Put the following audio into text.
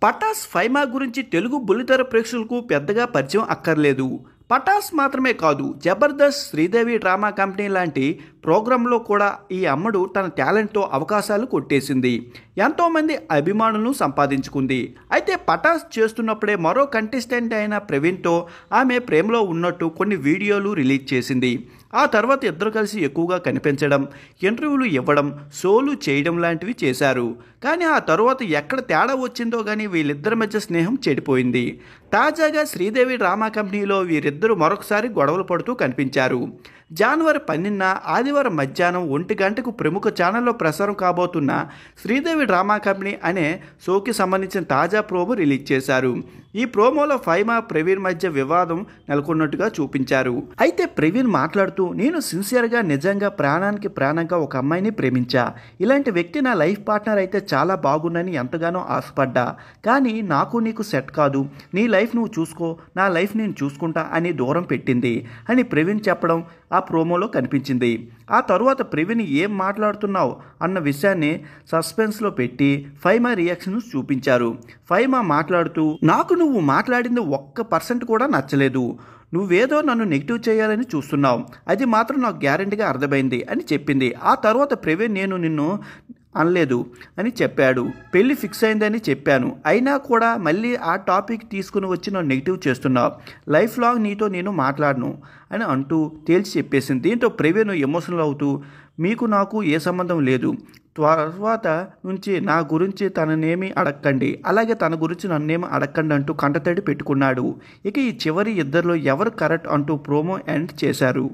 పటాస్ ఫైమా గురించి తెలుగు బుల్లితెర ప్రేక్షకులకు పెద్దగా పరిచయం అక్కర్లేదు. పటాస్ మాత్రమే కాదు, జబర్దస్త్, శ్రీదేవి డ్రామా కంపెనీ లాంటి ప్రోగ్రాంలో కూడా ఈ అమ్మడు తన టాలెంట్తో అవకాశాలు కొట్టేసింది. ఎంతోమంది అభిమానులను సంపాదించుకుంది. అయితే పటాస్ చేస్తున్నప్పుడే మరో కంటెస్టెంట్ అయిన ప్రవీణ్తో ఆమె ప్రేమలో ఉన్నట్టు కొన్ని వీడియోలు రిలీజ్ చేసింది. ఆ తర్వాత ఇద్దరు కలిసి ఎక్కువగా కనిపించడం, ఇంటర్వ్యూలు ఇవ్వడం, షోలు చేయడం లాంటివి చేశారు. కానీ ఆ తర్వాత ఎక్కడ తేడా వచ్చిందో కానీ వీళ్ళిద్దరి మధ్య స్నేహం చెడిపోయింది. తాజాగా శ్రీదేవి డ్రామా కంపెనీలో వీరిద్దరూ మరొకసారి గొడవలు పడుతూ కనిపించారు. జనవరి 12న ఆదివారం మధ్యాహ్నం 1 గంటకు ప్రముఖ ఛానల్లో ప్రసారం కాబోతున్న శ్రీదేవి డ్రామా కంపెనీ అనే షోకి సంబంధించిన తాజా ప్రోమో రిలీజ్ చేశారు. ఈ ప్రోమోలో ఫైమా, ప్రవీణ్ మధ్య వివాదం నెలకొన్నట్టుగా చూపించారు. అయితే ప్రవీణ్ మాట్లాడుతూ, నేను సిన్సియర్గా, నిజంగా, ప్రాణానికి ప్రాణంగా ఒక అమ్మాయిని ప్రేమించా. ఇలాంటి వ్యక్తి నా లైఫ్ పార్ట్నర్ అయితే చాలా బాగుందని ఎంతగానో ఆశపడ్డా. కానీ నాకు నీకు సెట్ కాదు. నీ లైఫ్ నువ్వు చూసుకో, నా లైఫ్ నేను చూసుకుంటా అని దూరం పెట్టింది అని ప్రవీణ్ చెప్పడం ఆ ప్రోమోలో కనిపించింది. ఆ తరువాత ప్రవీణ్ ఏం మాట్లాడుతున్నావు అన్న విషయాన్ని సస్పెన్స్లో పెట్టి ఫైమా రియాక్షన్స్ చూపించారు. ఫైమా మాట్లాడుతూ, నాకు నువ్వు మాట్లాడింది 1% కూడా నచ్చలేదు. నువ్వేదో నన్ను నెగిటివ్ చేయాలని చూస్తున్నావు. అది మాత్రం నాకు గ్యారెంటీగా అర్థమైంది అని చెప్పింది. ఆ తర్వాత ప్రవీణ్, నేను నిన్ను అనలేదు అని చెప్పాడు. పెళ్ళి ఫిక్స్ అయిందని చెప్పాను. అయినా కూడా మళ్ళీ ఆ టాపిక్ తీసుకుని వచ్చి నన్ను నెగిటివ్ చేస్తున్నావు. లైఫ్ లాంగ్ నీతో నేను మాట్లాడను అని అంటూ తేల్చి చెప్పేసింది. దీంతో ప్రవీణ్ ఎమోషనల్ అవుతూ, మీకు నాకు ఏ సంబంధం లేదు. తర్వాత నుంచి నా గురించి తననేమి అడక్కండి, అలాగే తన గురించి నన్నేమి అడక్కండి అంటూ కంటతడి పెట్టుకున్నాడు. ఇక ఈ చివరి ఇద్దరిలో ఎవరు కరెక్ట్ అంటూ ప్రోమో ఎండ్ చేశారు.